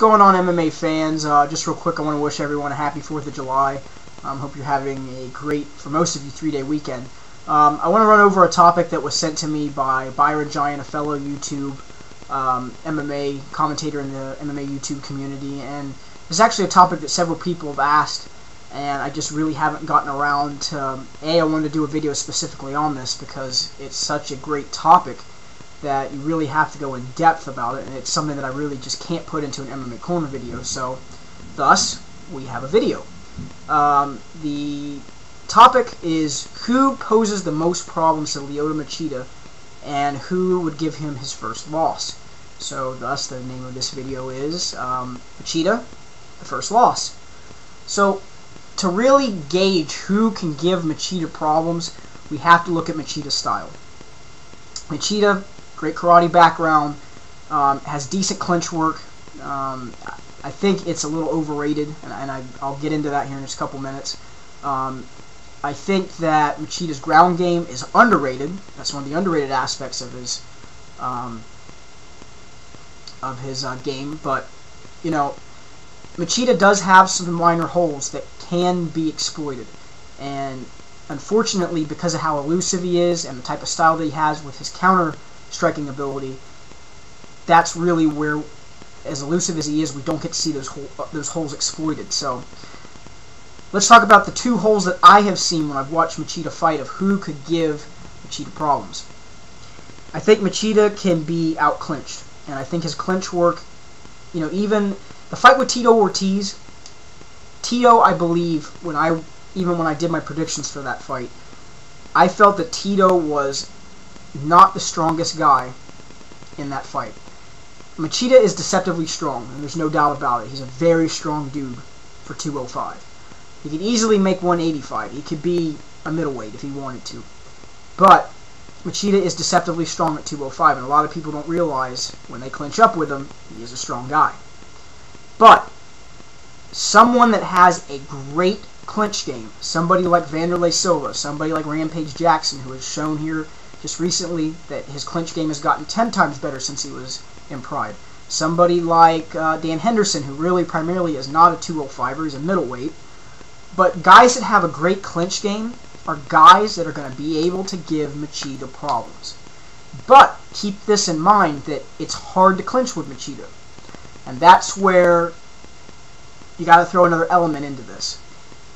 going on, MMA fans? Just real quick, I want to wish everyone a happy 4th of July. Hope you're having a great, for most of you, 3-day weekend. I want to run over a topic that was sent to me by Byron Giant, a fellow YouTube MMA commentator in the MMA YouTube community, and it's actually a topic that several people have asked, and I just really haven't gotten around to, I wanted to do a video specifically on this because it's such a great topic that you really have to go in depth about it, and it's something that I really just can't put into an MMA Corner video, so thus we have a video. The topic is who poses the most problems to Lyoto Machida and who would give him his first loss. So thus the name of this video is Machida, the first loss. So to really gauge who can give Machida problems, we have to look at Machida's style. Machida, great karate background, has decent clinch work. I think it's a little overrated, and I'll get into that here in just a couple minutes. I think that Machida's ground game is underrated. That's one of the underrated aspects of his game. But you know, Machida does have some minor holes that can be exploited, and unfortunately, because of how elusive he is and the type of style that he has with his counter striking ability, that's really where, as elusive as he is, we don't get to see those holes exploited. So let's talk about the two holes that I have seen when I've watched Machida fight of who could give Machida problems. I think Machida can be out-clinched, and I think his clinch work, you know, even the fight with Tito Ortiz, I believe, even when I did my predictions for that fight, I felt that Tito was not the strongest guy in that fight. Machida is deceptively strong, and there's no doubt about it. He's a very strong dude for 205. He could easily make 185. He could be a middleweight if he wanted to. But Machida is deceptively strong at 205, and a lot of people don't realize when they clinch up with him, he is a strong guy. But someone that has a great clinch game, somebody like Vanderlei Silva, somebody like Rampage Jackson, who has shown here just recently that his clinch game has gotten 10 times better since he was in Pride. Somebody like Dan Henderson, who really primarily is not a 205er, he's a middleweight. But guys that have a great clinch game are guys that are going to be able to give Machida problems. But keep this in mind, that it's hard to clinch with Machida. And that's where you got to throw another element into this.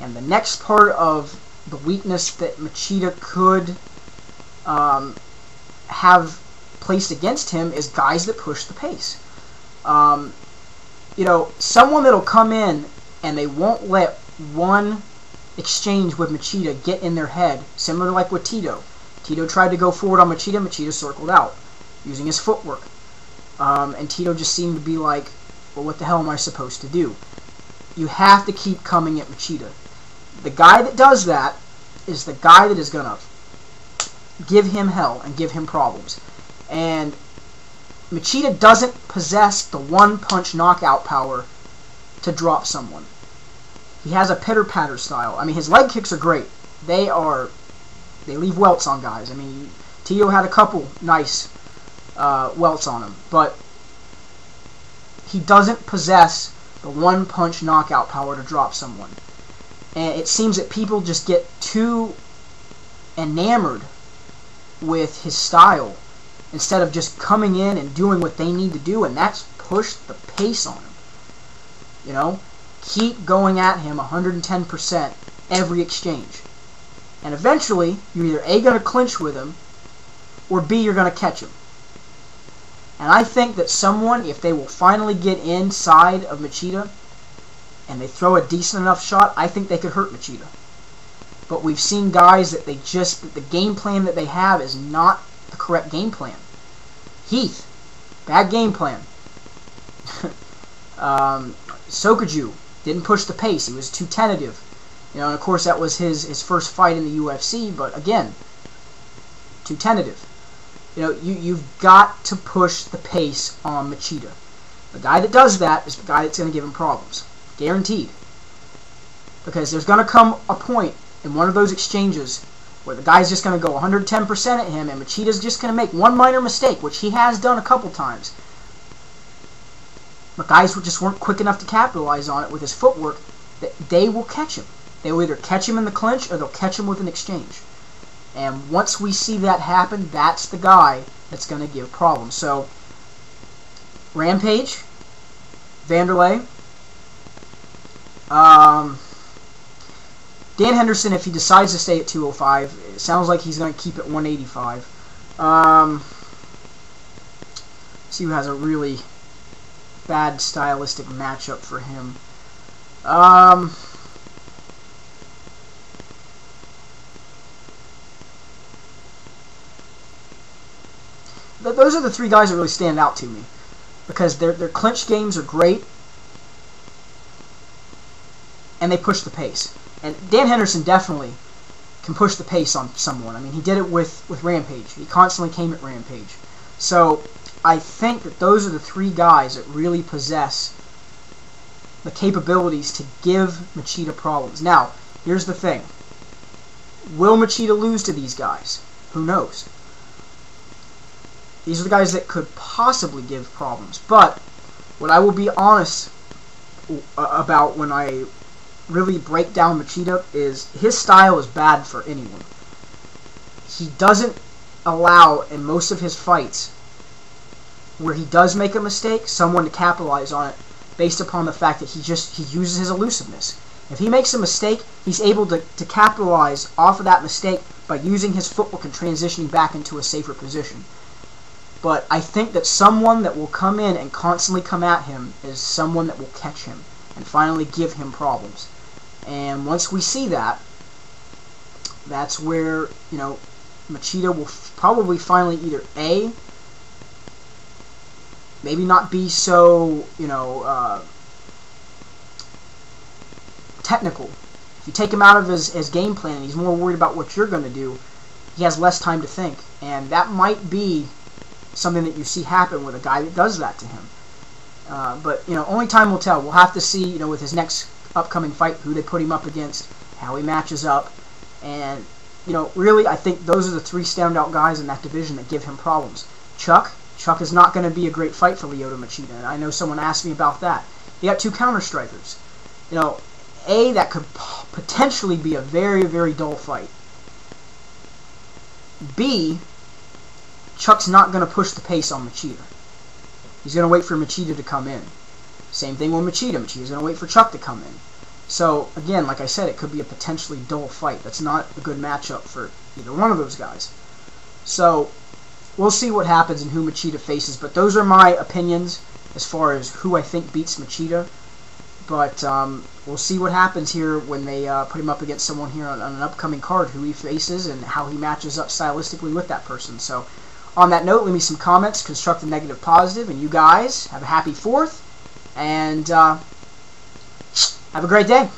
And the next part of the weakness that Machida could have placed against him is guys that push the pace. You know, someone that'll come in and they won't let one exchange with Machida get in their head, similar to like with Tito. Tito tried to go forward on Machida, Machida circled out using his footwork. And Tito just seemed to be like, well, what the hell am I supposed to do? You have to keep coming at Machida. The guy that does that is the guy that is going to give him hell and give him problems. And Machida doesn't possess the one-punch knockout power to drop someone. He has a pitter-patter style. I mean, his leg kicks are great. They leave welts on guys. I mean, Tito had a couple nice welts on him, but he doesn't possess the one-punch knockout power to drop someone. And it seems that people just get too enamored with his style instead of just coming in and doing what they need to do, and that's push the pace on him. You know, keep going at him 110% every exchange. And eventually, you're either A, going to clinch with him, or B, you're going to catch him. And I think that someone, if they will finally get inside of Machida and they throw a decent enough shot, I think they could hurt Machida. But we've seen guys that the game plan that they have is not the correct game plan. Heath, bad game plan. Sokoju didn't push the pace. He was too tentative. You know, and of course that was his first fight in the UFC, but again, too tentative. You know, you've got to push the pace on Machida. The guy that does that is the guy that's going to give him problems. Guaranteed. Because there's going to come a point in one of those exchanges where the guy's just going to go 110% at him, and Machida's just going to make one minor mistake, which he has done a couple times. but guys who just weren't quick enough to capitalize on it with his footwork, they will catch him. They will either catch him in the clinch or they'll catch him with an exchange. And once we see that happen, that's the guy that's going to give problems. So, Rampage, Vanderlei, Dan Henderson, if he decides to stay at 205, it sounds like he's going to keep at 185. See who has a really bad stylistic matchup for him. Those are the three guys that really stand out to me, because their clinch games are great, and they push the pace. And Dan Henderson definitely can push the pace on someone. I mean, he did it with Rampage. He constantly came at Rampage. So I think that those are the three guys that really possess the capabilities to give Machida problems. Now, here's the thing. Will Machida lose to these guys? Who knows? These are the guys that could possibly give problems. But what I will be honest about when I really break down Machida is his style is bad for anyone. He doesn't allow, in most of his fights, where he does make a mistake, someone to capitalize on it based upon the fact that he uses his elusiveness. If he makes a mistake, he's able to capitalize off of that mistake by using his footwork and transitioning back into a safer position. But I think that someone that will come in and constantly come at him is someone that will catch him and finally give him problems. And once we see that, that's where, Machida will probably finally either A, maybe not be so, technical. If you take him out of his game plan and he's more worried about what you're going to do, he has less time to think. And that might be something that you see happen with a guy that does that to him. But only time will tell. We'll have to see, with his next upcoming fight, who they put him up against, how he matches up, and really, I think those are the three standout guys in that division that give him problems. Chuck is not going to be a great fight for Lyoto Machida, and I know someone asked me about that. He got two counter strikers. A, that could potentially be a very, very dull fight. B, Chuck's not going to push the pace on Machida. He's going to wait for Machida to come in. Same thing with Machida. Machida's going to wait for Chuck to come in. So, again, like I said, it could be a potentially dull fight. That's not a good matchup for either one of those guys. So, we'll see what happens and who Machida faces. But those are my opinions as far as who I think beats Machida. But we'll see what happens here when they put him up against someone here on an upcoming card, who he faces and how he matches up stylistically with that person. So, on that note, leave me some comments, constructive, negative, positive, and you guys have a happy 4th, and have a great day.